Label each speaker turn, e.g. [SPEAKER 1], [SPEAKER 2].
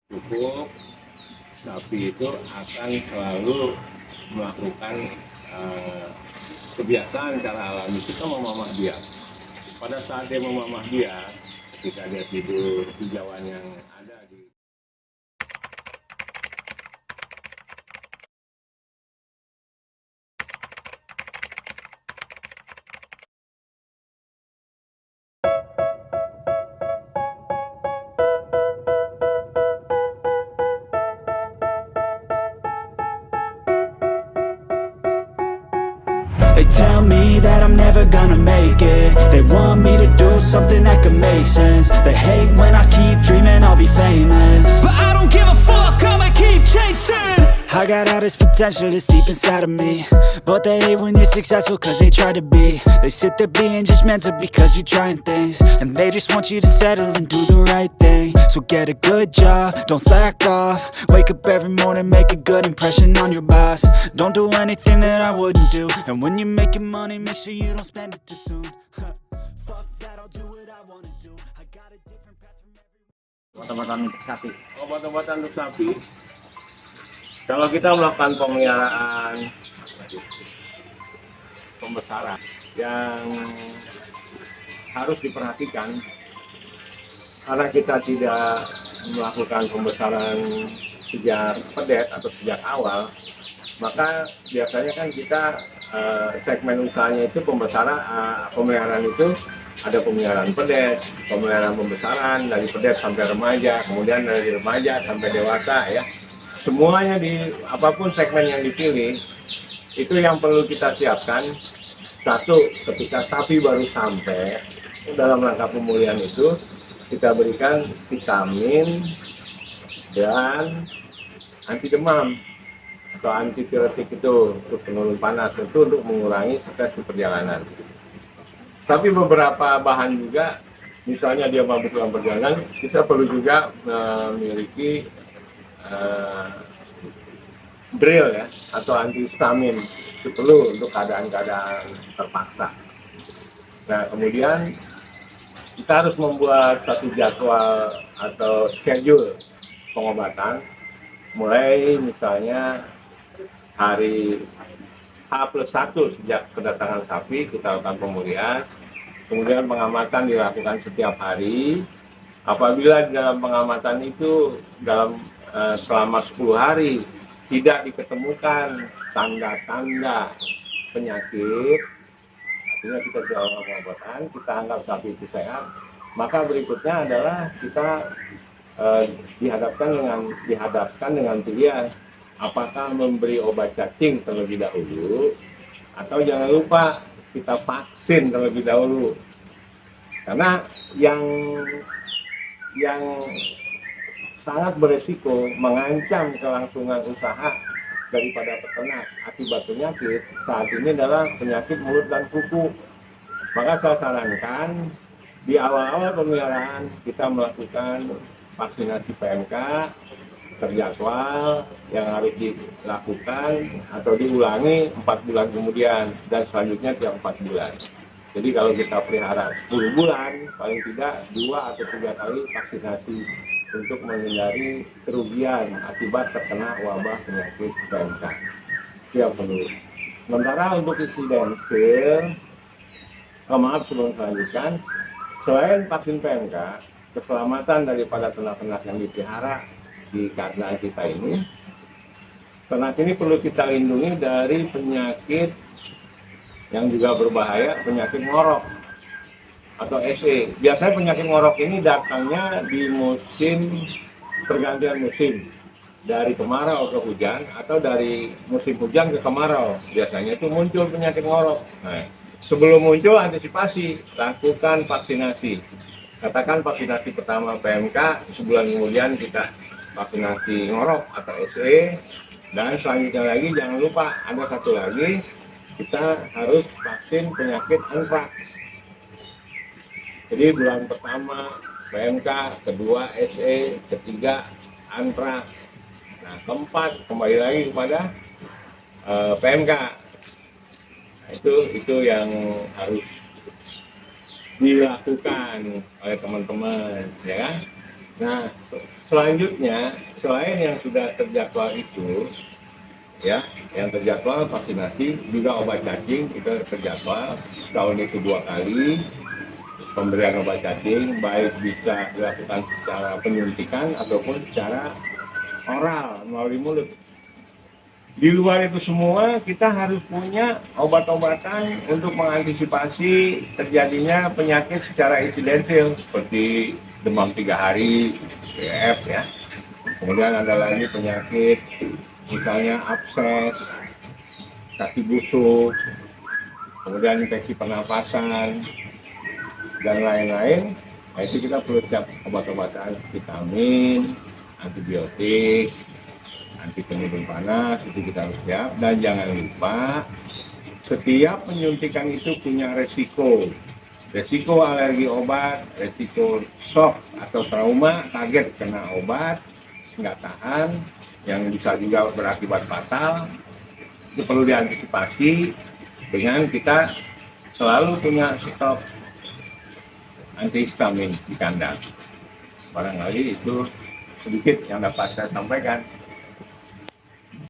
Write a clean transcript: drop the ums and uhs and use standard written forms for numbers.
[SPEAKER 1] cukup, sapi itu akan selalu melakukan kebiasaan cara alami kita memamah biak. Pada saat dia memamah biak, ketika dia tidur hijauan yang ada di
[SPEAKER 2] They tell me that I'm never gonna make it. They want me to do something that could make sense. They hate when I keep dreaming I'll be famous, but I don't give a fuck, I'ma keep chasing. I got all this potential that's deep inside of me, but they hate when you're successful cause they try to be. They sit there being judgmental because you're trying things, and they just want you to settle and do the right thing. So get a good job, don't slack off. Wake up every morning, make a good impression on your boss. Don't do anything that I wouldn't do, and when you're making money, make sure you don't spend it too soon. Fuck that, I'll do what I wanna do. I got a different path from everyone.
[SPEAKER 3] Obat-obatan untuk sapi.
[SPEAKER 1] obat-obatan untuk sapi. Kalau kita melakukan pemeliharaan pembesaran yang harus diperhatikan, karena kita tidak melakukan pembesaran sejak pedet atau sejak awal, maka biasanya kan kita segmen usahanya itu pemeliharaan itu ada pemeliharaan pedet, pemeliharaan pembesaran dari pedet sampai remaja, kemudian dari remaja sampai dewasa ya. Semuanya di apapun segmen yang dipilih itu yang perlu kita siapkan. Satu, ketika sapi baru sampai dalam rangka pemulihan itu kita berikan vitamin dan anti demam atau antipiretik itu untuk penurun panas, itu untuk mengurangi stres di perjalanan. Tapi beberapa bahan juga, misalnya dia mabuk dalam perjalanan, kita perlu juga memiliki drill ya atau antihistamin, itu perlu untuk keadaan-keadaan terpaksa. Nah, kemudian kita harus membuat satu jadwal atau schedule pengobatan, mulai misalnya hari H+1 sejak kedatangan sapi kita lakukan pemulihan, kemudian pengamatan dilakukan setiap hari. Apabila dalam pengamatan itu selama 10 hari tidak diketemukan tanda-tanda penyakit, artinya kita jual pengobatan, kita anggap sapi itu sehat, maka berikutnya adalah kita dihadapkan dengan pilihan apakah memberi obat cacing terlebih dahulu atau jangan lupa kita vaksin terlebih dahulu, karena yang sangat beresiko mengancam kelangsungan usaha daripada peternak akibat penyakit saat ini adalah penyakit mulut dan kuku. Maka saya sarankan di awal-awal pemeliharaan kita melakukan vaksinasi PMK terjadwal yang harus dilakukan atau diulangi 4 bulan kemudian dan selanjutnya tiap 4 bulan. Jadi kalau kita pelihara 10 bulan, paling tidak 2 atau 3 kali vaksinasi untuk menghindari kerugian akibat terkena wabah penyakit PMK. Siap perlu. Sementara untuk insidensil, maaf sebelum selanjutkan, selain vaksin PMK, keselamatan daripada ternak-ternak yang dipelihara di keadaan kita ini, ternak ini perlu kita lindungi dari penyakit yang juga berbahaya, penyakit ngorok atau SE. Biasanya penyakit ngorok ini datangnya di musim pergantian musim, dari kemarau ke hujan atau dari musim hujan ke kemarau. Biasanya itu muncul penyakit ngorok. Nah, sebelum muncul antisipasi, lakukan vaksinasi. Katakan vaksinasi pertama PMK, sebulan kemudian kita vaksinasi ngorok atau SE, dan selanjutnya lagi jangan lupa ada satu lagi, kita harus vaksin penyakit antraks. Jadi bulan pertama PMK, kedua SE, ketiga antraks. Nah, keempat kembali lagi kepada PMK. Nah, itu yang harus dilakukan oleh teman-teman, ya kan? Nah, Selanjutnya, selain yang sudah terjadwal itu, ya, yang terjadwal vaksinasi, juga obat cacing kita terjadwal tahun itu 2 kali. Pemberian obat cacing baik bisa dilakukan secara penyuntikan ataupun secara oral melalui mulut. Di luar itu semua kita harus punya obat-obatan untuk mengantisipasi terjadinya penyakit secara insidentil seperti demam 3 hari, DF ya. Kemudian ada lagi penyakit misalnya abses, kaki busuk, kemudian infeksi pernapasan dan lain-lain. Nah, itu kita perlu siap obat-obatan vitamin, antibiotik, anti penyumbang panas, itu kita harus siap. Dan jangan lupa setiap penyuntikan itu punya resiko alergi obat, resiko shock atau trauma, kaget kena obat, nggak tahan, yang bisa juga berakibat fatal. Itu perlu diantisipasi dengan kita selalu punya stok antihistamin di kandang. Barangkali itu sedikit yang dapat saya sampaikan.